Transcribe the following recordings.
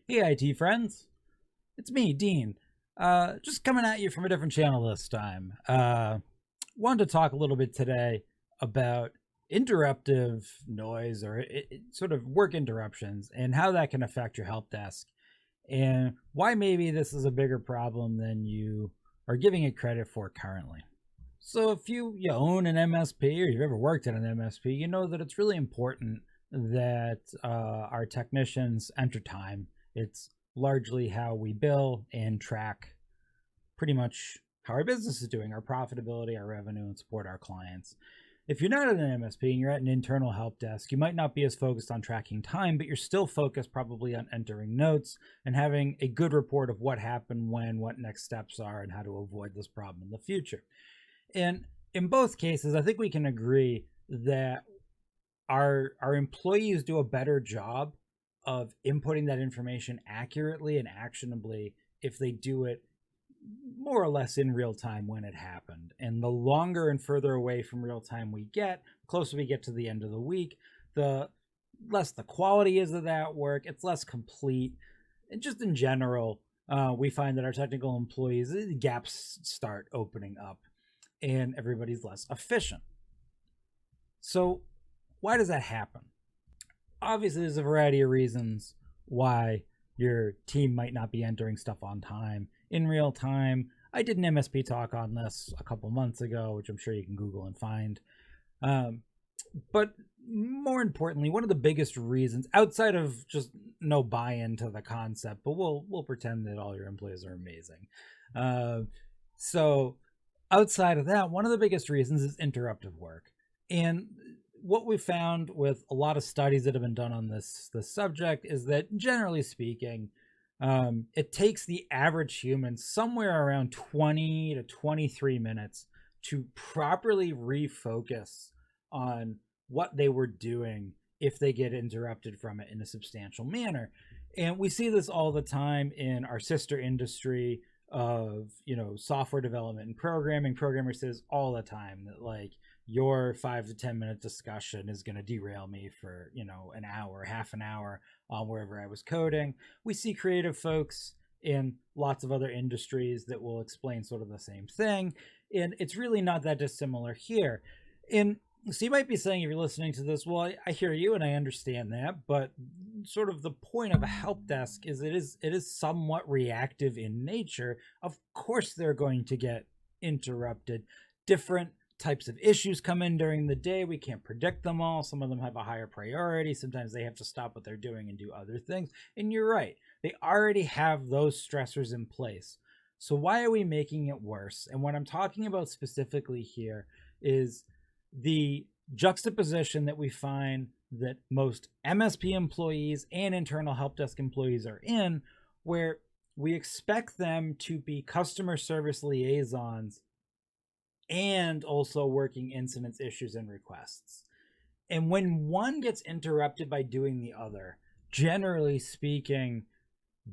Hey IT friends, it's me, Dean. Just coming at you from a different channel this time. Wanted to talk a little bit today about interruptive noise or sort of work interruptions and how that can affect your help desk and why maybe this is a bigger problem than you are giving it credit for currently. So if you own an MSP or you've ever worked at an MSP, you know that it's really important that our technicians enter time. It's largely how we bill and track pretty much how our business is doing, our profitability, our revenue, and support our clients. If you're not at an MSP and you're at an internal help desk, you might not be as focused on tracking time, but you're still focused probably on entering notes and having a good report of what happened when, what next steps are, and how to avoid this problem in the future. And in both cases, I think we can agree that our employees do a better job of inputting that information accurately and actionably if they do it more or less in real time when it happened. And the longer and further away from real time we get, the closer we get to the end of the week, the less the quality is of that work. It's less complete. And just in general, we find that our technical employees, the gaps start opening up and everybody's less efficient. So why does that happen? Obviously, there's a variety of reasons why your team might not be entering stuff on time in real time. I did an MSP talk on this a couple months ago, which I'm sure you can Google and find. But more importantly, one of the biggest reasons, outside of just no buy-in to the concept, but we'll pretend that all your employees are amazing. So outside of that, one of the biggest reasons is interruptive work. And what we found with a lot of studies that have been done on this subject is that generally speaking, it takes the average human somewhere around 20 to 23 minutes to properly refocus on what they were doing if they get interrupted from it in a substantial manner. And we see this all the time in our sister industry of, software development and programming. Programmer says all the time that like your 5 to 10 minute discussion is going to derail me for, an hour, half an hour on wherever I was coding. We see creative folks in lots of other industries that will explain sort of the same thing. And it's really not that dissimilar here. And so you might be saying, if you're listening to this, well, I hear you and I understand that, but sort of the point of a help desk is it is somewhat reactive in nature. Of course, they're going to get interrupted. Different types of issues come in during the day. We can't predict them all. Some of them have a higher priority. Sometimes they have to stop what they're doing and do other things. And you're right, they already have those stressors in place. So why are we making it worse? And what I'm talking about specifically here is the juxtaposition that we find that most MSP employees and internal help desk employees are in, where we expect them to be customer service liaisons and also working incidents, issues, and requests. And when one gets interrupted by doing the other, generally speaking,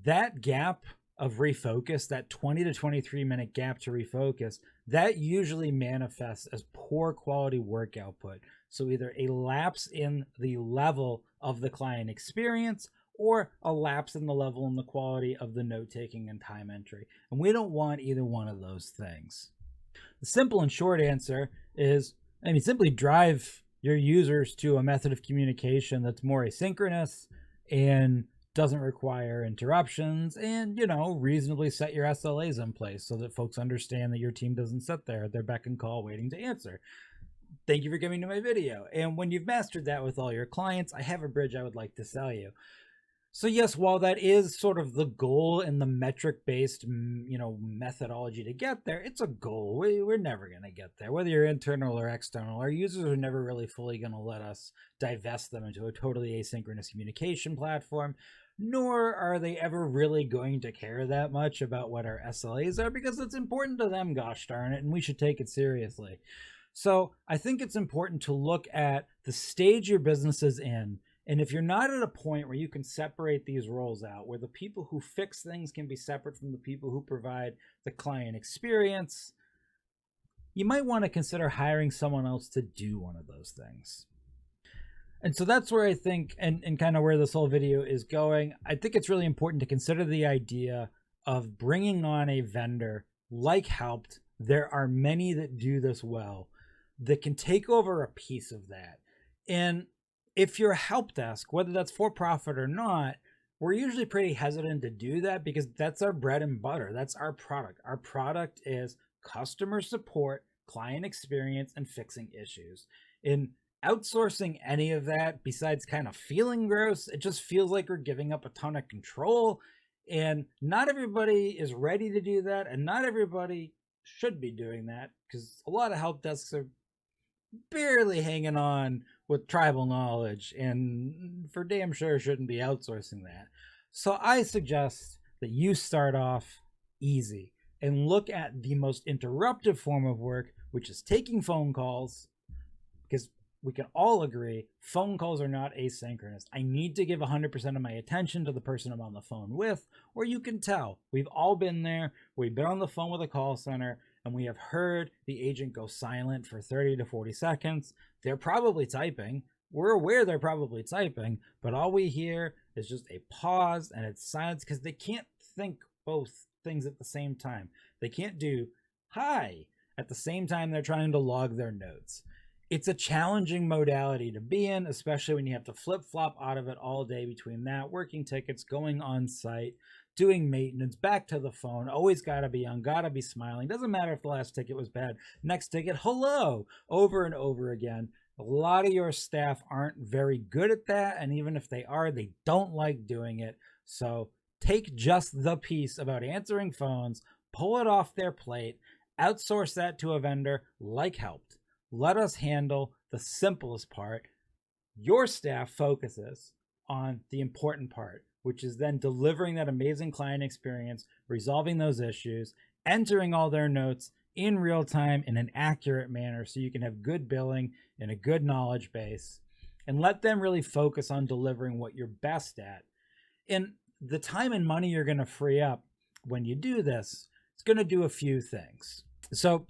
that gap of refocus, that 20 to 23 minute gap to refocus, that usually manifests as poor quality work output. So either a lapse in the level of the client experience or a lapse in the level and the quality of the note taking and time entry. And we don't want either one of those things. The simple and short answer is, simply drive your users to a method of communication that's more asynchronous and doesn't require interruptions, and reasonably set your SLAs in place so that folks understand that your team doesn't sit there at their beck and call waiting to answer. Thank you for coming to my video. And when you've mastered that with all your clients, I have a bridge I would like to sell you. So yes, while that is sort of the goal in the metric-based, methodology to get there, it's a goal. We're never going to get there. Whether you're internal or external, our users are never really fully going to let us divest them into a totally asynchronous communication platform, nor are they ever really going to care that much about what our SLAs are, because it's important to them, gosh darn it, and we should take it seriously. So I think it's important to look at the stage your business is in. And if you're not at a point where you can separate these roles out, where the people who fix things can be separate from the people who provide the client experience, you might want to consider hiring someone else to do one of those things. And so that's where I think, and kind of where this whole video is going, I think it's really important to consider the idea of bringing on a vendor like Helpt. There are many that do this well that can take over a piece of that. And if you're a help desk, whether that's for profit or not, we're usually pretty hesitant to do that because that's our bread and butter. That's our product. Our product is customer support, client experience, and fixing issues. In outsourcing any of that, besides kind of feeling gross, it just feels like we're giving up a ton of control. And not everybody is ready to do that, and not everybody should be doing that, because a lot of help desks are barely hanging on with tribal knowledge and for damn sure shouldn't be outsourcing that. So I suggest that you start off easy and look at the most interruptive form of work, which is taking phone calls, because we can all agree phone calls are not asynchronous. I need to give 100% of my attention to the person I'm on the phone with, or you can tell. We've all been there. We've been on the phone with a call center and we have heard the agent go silent for 30 to 40 seconds. They're probably typing. We're aware they're probably typing, but all we hear is just a pause and it's silence because they can't think both things at the same time. They can't do hi at the same time they're trying to log their notes. It's a challenging modality to be in, especially when you have to flip-flop out of it all day between that, working tickets, going on site, doing maintenance, back to the phone, always gotta be on, gotta be smiling. Doesn't matter if the last ticket was bad. Next ticket, hello, over and over again. A lot of your staff aren't very good at that, and even if they are, they don't like doing it. So take just the piece about answering phones, pull it off their plate, outsource that to a vendor like Helpt. Let us handle the simplest part. Your staff focuses on the important part, which is then delivering that amazing client experience, resolving those issues, entering all their notes in real time in an accurate manner so you can have good billing and a good knowledge base, and let them really focus on delivering what you're best at. And the time and money you're going to free up when you do this, it's going to do a few things. So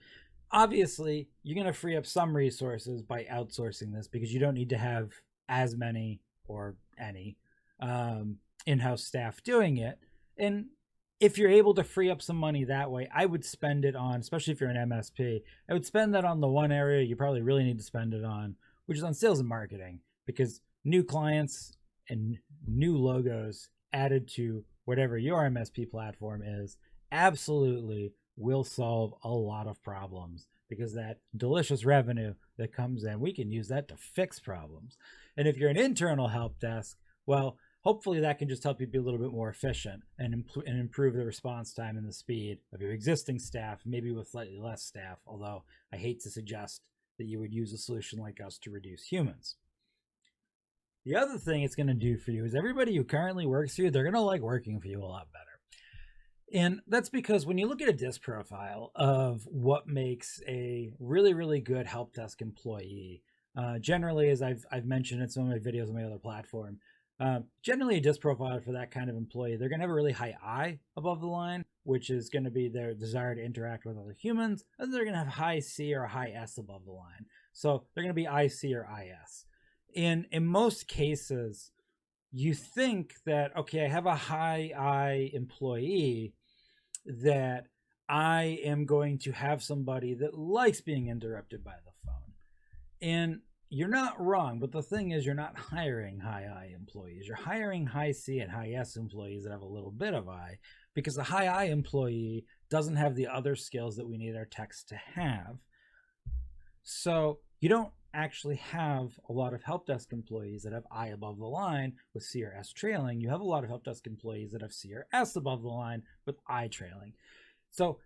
obviously, you're going to free up some resources by outsourcing this because you don't need to have as many or any in-house staff doing it. And if you're able to free up some money that way, I would spend it on, especially if you're an MSP, I would spend that on the one area you probably really need to spend it on, which is on sales and marketing, because new clients and new logos added to whatever your MSP platform is absolutely will solve a lot of problems, because that delicious revenue that comes in, we can use that to fix problems. And if you're an internal help desk, well, hopefully that can just help you be a little bit more efficient and improve the response time and the speed of your existing staff, maybe with slightly less staff, although I hate to suggest that you would use a solution like us to reduce humans. The other thing it's going to do for you is everybody who currently works for you, they're going to like working for you a lot better. And that's because when you look at a disc profile of what makes a really, really good help desk employee, generally, as I've mentioned in some of my videos on my other platform, generally a disc profile for that kind of employee, they're going to have a really high I above the line, which is going to be their desire to interact with other humans, and they're going to have high C or high S above the line. So they're going to be IC or IS. In most cases, you think that, okay, I have a high I employee, that I am going to have somebody that likes being interrupted by the phone. And you're not wrong, but the thing is, you're not hiring high I employees. You're hiring high C and high S employees that have a little bit of I, because the high I employee doesn't have the other skills that we need our techs to have. So you don't actually have a lot of help desk employees that have I above the line with C or S trailing. You have a lot of help desk employees that have C or S above the line with I trailing. So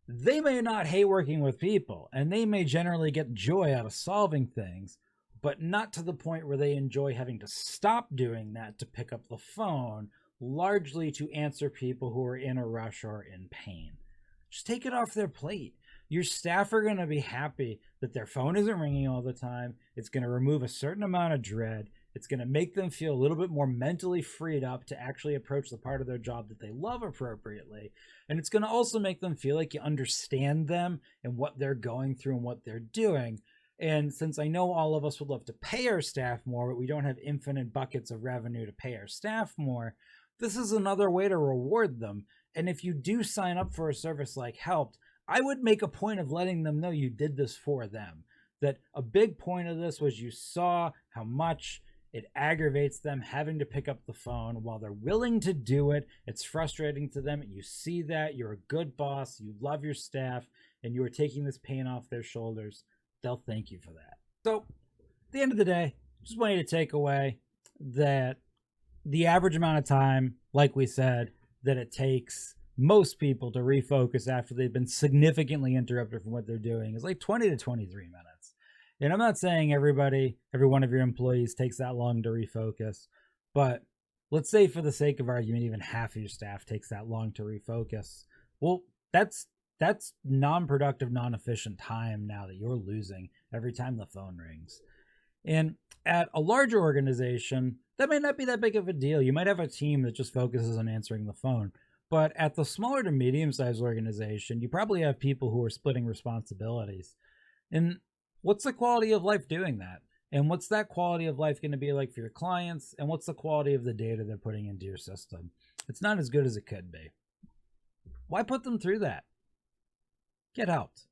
they may not hate working with people, and they may generally get joy out of solving things, but not to the point where they enjoy having to stop doing that to pick up the phone, largely to answer people who are in a rush or in pain. Just take it off their plate. Your staff are going to be happy that their phone isn't ringing all the time. It's going to remove a certain amount of dread. It's going to make them feel a little bit more mentally freed up to actually approach the part of their job that they love appropriately. And it's going to also make them feel like you understand them and what they're going through and what they're doing. And since I know all of us would love to pay our staff more, but we don't have infinite buckets of revenue to pay our staff more, this is another way to reward them. And if you do sign up for a service like Helpt, I would make a point of letting them know you did this for them. That a big point of this was you saw how much it aggravates them having to pick up the phone while they're willing to do it. It's frustrating to them. You see that. You're a good boss. You love your staff, and you are taking this pain off their shoulders. They'll thank you for that. So at the end of the day, just want you to take away that the average amount of time, like we said, that it takes most people to refocus after they've been significantly interrupted from what they're doing is like 20 to 23 minutes. And I'm not saying every one of your employees takes that long to refocus, but let's say for the sake of argument, even half of your staff takes that long to refocus. Well, that's non-productive, non-efficient time now that you're losing every time the phone rings. And at a larger organization, that may not be that big of a deal. You might have a team that just focuses on answering the phone. But at the smaller to medium-sized organization, you probably have people who are splitting responsibilities. And what's the quality of life doing that? And what's that quality of life going to be like for your clients? And what's the quality of the data they're putting into your system? It's not as good as it could be. Why put them through that? Get helped.